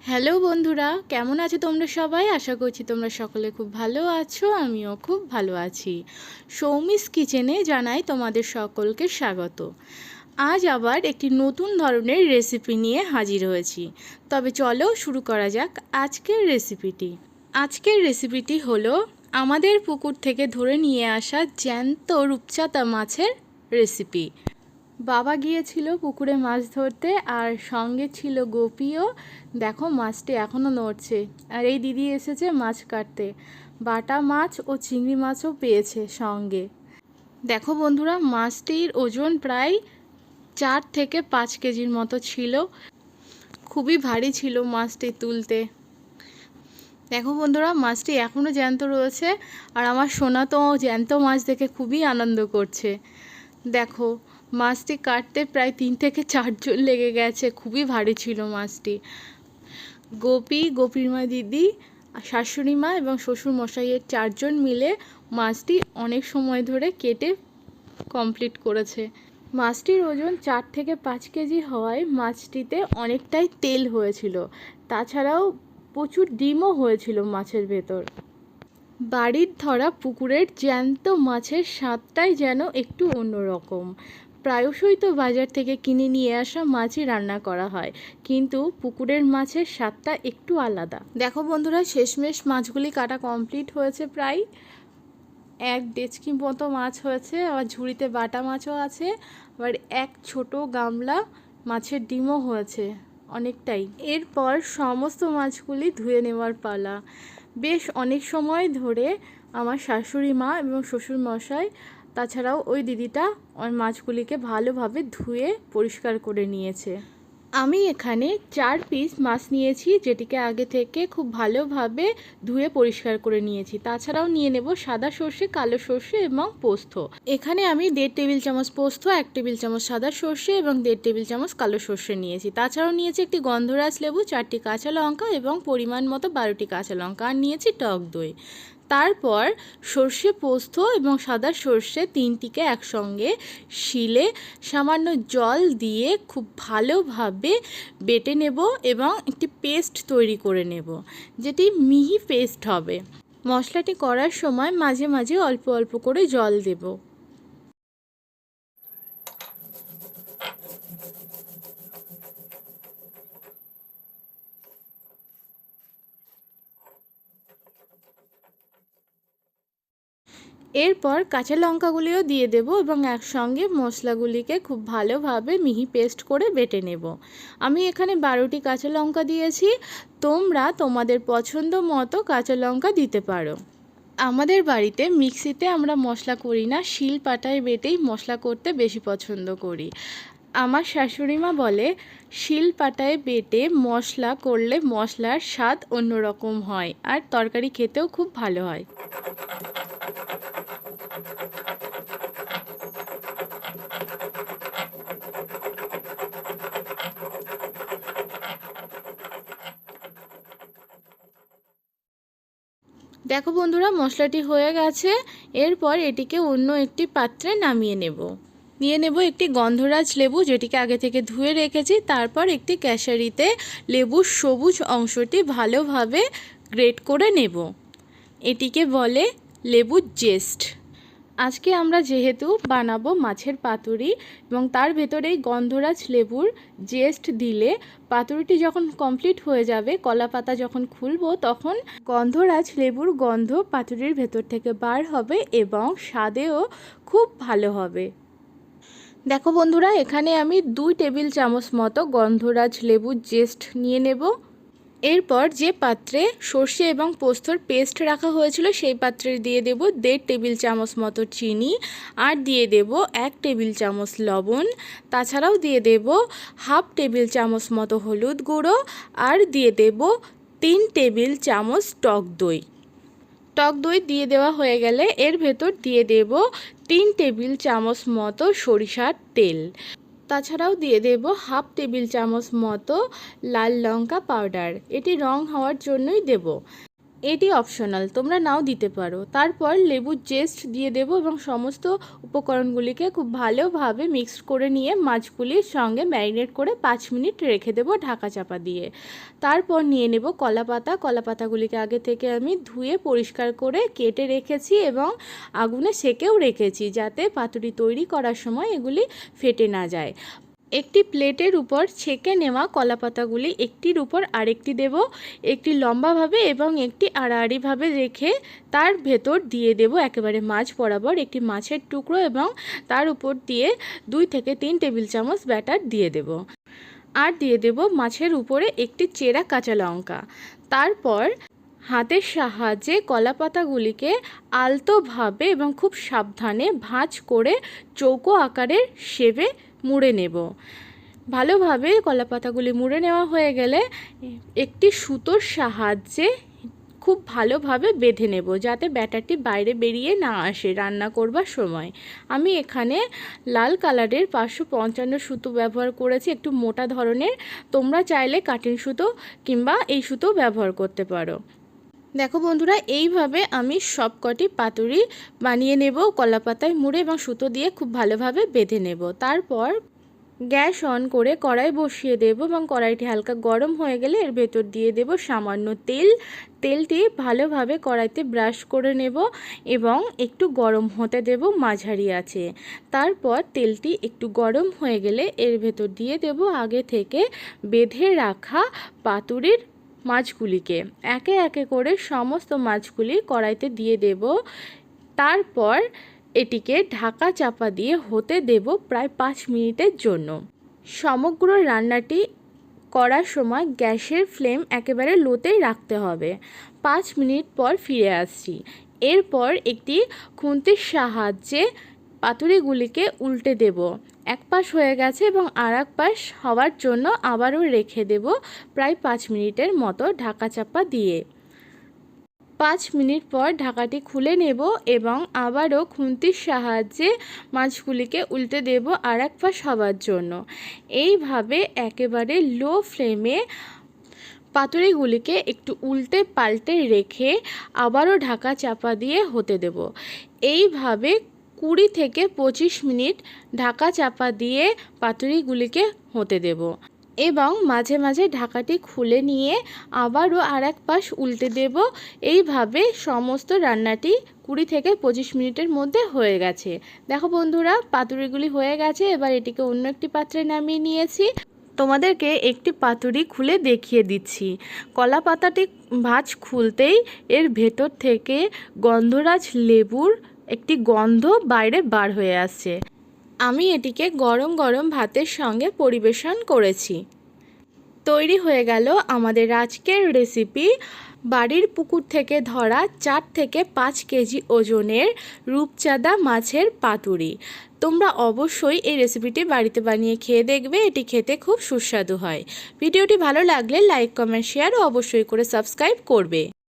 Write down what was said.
Hello বন্ধুরা, কেমন আছো তোমরা সবাই? আশা করছি তোমরা সকলে খুব ভালো আছো। আমিও খুব ভালো আছি। সৌমিস কিচেনে জানাই তোমাদের সকলকে স্বাগত। আজ আবার একটি নতুন ধরনের রেসিপি নিয়ে হাজির হয়েছি। তবে চলো শুরু করা যাক আজকের রেসিপিটি হলো আমাদের পুকুর থেকে ধরে নিয়ে আসা জ্যান্ত রূপচাঁদা মাছের রেসিপি। বাবা গিয়েছিল পুকুরে মাছ ধরতে, আর সঙ্গে ছিল গোপিও। দেখো মাছটি এখনও নড়ছে, আর এই দিদি এসেছে মাছ কাটতে। বাটা মাছ ও চিংড়ি মাছও পেয়েছে সঙ্গে। দেখো বন্ধুরা, মাছটির ওজন প্রায় 4 থেকে 5 কেজির মতো ছিল। খুবই ভারী ছিল মাছটি তুলতে। দেখো বন্ধুরা, মাছটি এখনও জ্যান্ত রয়েছে, আর আমার সোনা তো জ্যান্ত মাছ দেখে খুবই আনন্দ করছে। দেখো মাছটি কাটতে প্রায় 3 থেকে 4 জন লেগে গেছে, খুবই ভারী ছিল মাছটি। গোপীর মা, দিদি, শাশুড়ি মা এবং শ্বশুর মশাইয়ের 4 জন মিলে মাছটি অনেক সময় ধরে কেটে কমপ্লিট করেছে। মাছটির ওজন 4 থেকে 5 কেজি হওয়ায় মাছটিতে অনেকটাই তেল হয়েছিল। তাছাড়াও প্রচুর ডিমও হয়েছিল মাছের ভেতর। বাড়ির ধরা পুকুরের জ্যান্ত মাছের স্বাদটাই যেন একটু অন্যরকম। প্রায়শই তো বাজার থেকে কিনে নিয়ে আসা মাছই রান্না করা হয়, কিন্তু পুকুরের মাছের স্বাদটা একটু আলাদা। দেখো বন্ধুরা, শেষমেশ মাছগুলি কাটা কমপ্লিট হয়েছে। প্রায় 1 ডেচকি মতো মাছ হয়েছে। আবার ঝুড়িতে বাটা মাছও আছে, আবার এক ছোট গামলা মাছের ডিমও হয়েছে অনেকটাই। এরপর সমস্ত মাছগুলি ধুয়ে নেওয়ার পালা। বেশ অনেক সময় ধরে আমার শাশুড়ি মা এবং শ্বশুর মশাই, তাছাড়াও ওই দিদিটা মাছগুলিকে ভালোভাবে ধুয়ে পরিষ্কার করে নিয়েছে। আমি এখানে 4 পিস মাছ নিয়েছি, যেটিকে আগে থেকে খুব ভালোভাবে ধুয়ে পরিষ্কার করে নিয়েছি। তাছাড়াও নিয়ে নেব সাদা সর্ষে, কালো সর্ষে এবং পোস্ত। এখানে আমি 1.5 টেবিল চামচ পোস্ত, 1 টেবিল চামচ সাদা সর্ষে এবং 1.5 টেবিল চামচ কালো সর্ষে নিয়েছি। তাছাড়াও নিয়েছি একটি গন্ধরাজ লেবু, 4টি কাঁচা লঙ্কা এবং পরিমাণ মতো 12টি কাঁচা লঙ্কা, আর নিয়েছি টক দই। তারপর সর্ষে, পোস্ত এবং সাদা সর্ষে 3টিকে একসঙ্গে শিলে সামান্য জল দিয়ে খুব ভালোভাবে বেটে নেব এবং একটি পেস্ট তৈরি করে নেব, যেটি মিহি পেস্ট হবে। মশলাটি করার সময় মাঝে মাঝে অল্প অল্প করে জল দেব। এরপর কাঁচা লঙ্কাগুলিও দিয়ে দেব এবং একসঙ্গে মশলাগুলিকে খুব ভালোভাবে মিহি পেস্ট করে বেটে নেব। আমি এখানে 12টি কাঁচা লঙ্কা দিয়েছি। তোমরা তোমাদের পছন্দ মতো কাঁচা লঙ্কা দিতে পারো। আমাদের বাড়িতে মিক্সিতে আমরা মশলা করি না, শিল পাটায় বেটেই মশলা করতে বেশি পছন্দ করি। আমার শাশুড়ি মা বলে, শিল পাটায় বেটে মশলা করলে মশলার স্বাদ অন্যরকম হয়, আর তরকারি খেতেও খুব ভালো হয়। দেখো বন্ধুরা, মশলাটি হয়ে গেছে। এরপর এটিকে অন্য একটি পাত্রে নামিয়ে নেব। নিয়ে নেব একটি গন্ধরাজ লেবু, যেটিকে আগে থেকে ধুয়ে রেখেছি। তারপর একটি ক্যাশারিতে লেবুর সবুজ অংশটি ভালোভাবে গ্রেট করে নেব। এটিকে বলে লেবুর জেস্ট। আজকে আমরা যেহেতু বানাবো মাছের পাতুরি, এবং তার ভেতরেই গন্ধরাজ লেবুর জেস্ট দিলে পাতুরিটি যখন কমপ্লিট হয়ে যাবে, কলা পাতা যখন খুলবো, তখন গন্ধরাজ লেবুর গন্ধ পাতুরির ভেতর থেকে বার হবে এবং স্বাদেও খুব ভালো হবে। দেখো বন্ধুরা, এখানে আমি 2 টেবিল চামচ মতো গন্ধরাজ লেবুর জেস্ট নিয়ে নেব। এরপর যে পাত্রে সর্ষে এবং পোস্তর পেস্ট রাখা হয়েছিল, সেই পাত্রে দিয়ে দেব 1.5 টেবিল চামচ মতো চিনি, আর দিয়ে দেব 1 টেবিল চামচ লবণ। তাছাড়াও দিয়ে দেব 1/2 টেবিল চামচ মতো হলুদ গুঁড়ো, আর দিয়ে দেব 3 টেবিল চামচ টক দই। টক দই দিয়ে দেওয়া হয়ে গেলে এর ভেতর দিয়ে দেব 3 টেবিল চামচ মতো সরিষার তেল। তাছাড়াও দিয়ে দেব 1/2 টেবিল চামচ মতো লাল লঙ্কা পাউডার, এটি রং হওয়ার জন্যই দেব। এটি অপশনাল, তোমরা নাও দিতে পারো। তারপর লেবুর জেস্ট দিয়ে দেব এবং সমস্ত উপকরণগুলিকে খুব ভালোভাবে মিক্সড করে নিয়ে মাছগুলির সঙ্গে ম্যারিনেট করে 5 মিনিট রেখে দেব ঢাকা চাপা দিয়ে। তারপর নিয়ে নেব কলা পাতা। কলা পাতাগুলিকে আগে থেকে আমি ধুয়ে পরিষ্কার করে কেটে রেখেছি এবং আগুনে সেকেও রেখেছি, যাতে পাতুরি তৈরি করার সময় এগুলি ফেটে না যায়। একটি প্লেটের উপর ছেঁকে নেওয়া কলা পাতাগুলি একটির উপর আরেকটি দেব, একটি লম্বাভাবে এবং একটি আড়াআড়িভাবে রেখে তার ভেতর দিয়ে দেব একেবারে মাঝ বরাবর একটি মাছের টুকরো এবং তার উপর দিয়ে 2 থেকে 3 টেবিল চামচ ব্যাটার দিয়ে দেব। আর দিয়ে দেব মাছের উপরে একটি চেরা কাঁচা লঙ্কা। তারপর হাতের সাহায্যে কলা পাতাগুলিকে আলতোভাবে এবং খুব সাবধানে ভাঁজ করে চৌকো আকারের শেপে মুড়ে নেব। ভালোভাবে কলা পাতাগুলি মুড়ে নেওয়া হয়ে গেলে একটি সুতোর সাহায্যে খুব ভালোভাবে বেঁধে নেব, যাতে ব্যাটারটি বাইরে বেরিয়ে না আসে রান্না করবার সময়। আমি এখানে লাল কালারের 555 সুতো ব্যবহার করেছি, একটু মোটা ধরনের। তোমরা চাইলে কাটিং সুতো কিংবা এই সুতো ব্যবহার করতে পারো। দেখো বন্ধুরা, এইভাবে আমি সবকটি পাতুরি বানিয়ে নেব কলা পাতায় মুড়ে এবং সুতো দিয়ে খুব ভালোভাবে বেঁধে নেব। তারপর গ্যাস অন করে কড়াই বসিয়ে দেব এবং কড়াইটি হালকা গরম হয়ে গেলে এর ভেতর দিয়ে দেব সামান্য তেল। তেলটি ভালোভাবে কড়াইতে ব্রাশ করে নেব এবং একটু গরম হতে দেব মাঝারি আঁচে। তারপর তেলটি একটু গরম হয়ে গেলে এর ভেতর দিয়ে দেব আগে থেকে বেঁধে রাখা পাতুরির মাছগুলিকে। একে একে করে সমস্ত মাছগুলি কড়াইতে দিয়ে দেব। তারপর এটিকে ঢাকা চাপা দিয়ে হতে দেব প্রায় 5 মিনিটের জন্য। সমগ্র রান্নাটি করার সময় গ্যাসের ফ্লেম একেবারে লোতেই রাখতে হবে। 5 মিনিট পর ফিরে আসছি। এরপর একটি খুন্তির সাহায্যে পাতুরিগুলিকে উল্টে দেব। এক পাশ হয়ে গেছে এবং আর এক পাশ হওয়ার জন্য আবারও রেখে দেব প্রায় 5 মিনিটের মতো ঢাকা চাপা দিয়ে। 5 মিনিট পর ঢাকাটি খুলে নেব এবং আবারও খুন্তির সাহায্যে মাছগুলিকে উল্টে দেব আর এক পাশ হওয়ার জন্য। এইভাবে একেবারে লো ফ্লেমে পাতুরিগুলিকে একটু উল্টে পাল্টে রেখে আবারও ঢাকা চাপা দিয়ে হতে দেব। এইভাবে 20 থেকে 25 মিনিট ঢাকা চাপা দিয়ে পাতুরিগুলিকে হতে দেব এবং মাঝে মাঝে ঢাকাটি খুলে নিয়ে আবারও আর এক পাশ উল্টে দেব। এইভাবে সমস্ত রান্নাটি 20 থেকে 25 মিনিটের মধ্যে হয়ে গেছে। দেখো বন্ধুরা, পাতুরিগুলি হয়ে গেছে। এবার এটিকে অন্য একটি পাত্রে নামিয়ে নিয়েছি। তোমাদেরকে একটি পাতুরি খুলে দেখিয়ে দিচ্ছি। কলা পাতাটি ভাঁজ খুলতেই এর ভেতর থেকে গন্ধরাজ লেবুর একটি গন্ধ বাইরে বার হয়ে আসছে। আমি এটিকে গরম গরম ভাতের সঙ্গে পরিবেশন করেছি। তৈরি হয়ে গেল আমাদের আজকের রেসিপি, বাড়ির পুকুর থেকে ধরা 4 থেকে 5 কেজি ওজনের রূপচাঁদা মাছের পাতুরি। তোমরা অবশ্যই এই রেসিপিটি বাড়িতে বানিয়ে খেয়ে দেখবে, এটি খেতে খুব সুস্বাদু হয়। ভিডিওটি ভালো লাগলে লাইক, কমেন্ট, শেয়ার ও অবশ্যই করে সাবস্ক্রাইব করবে।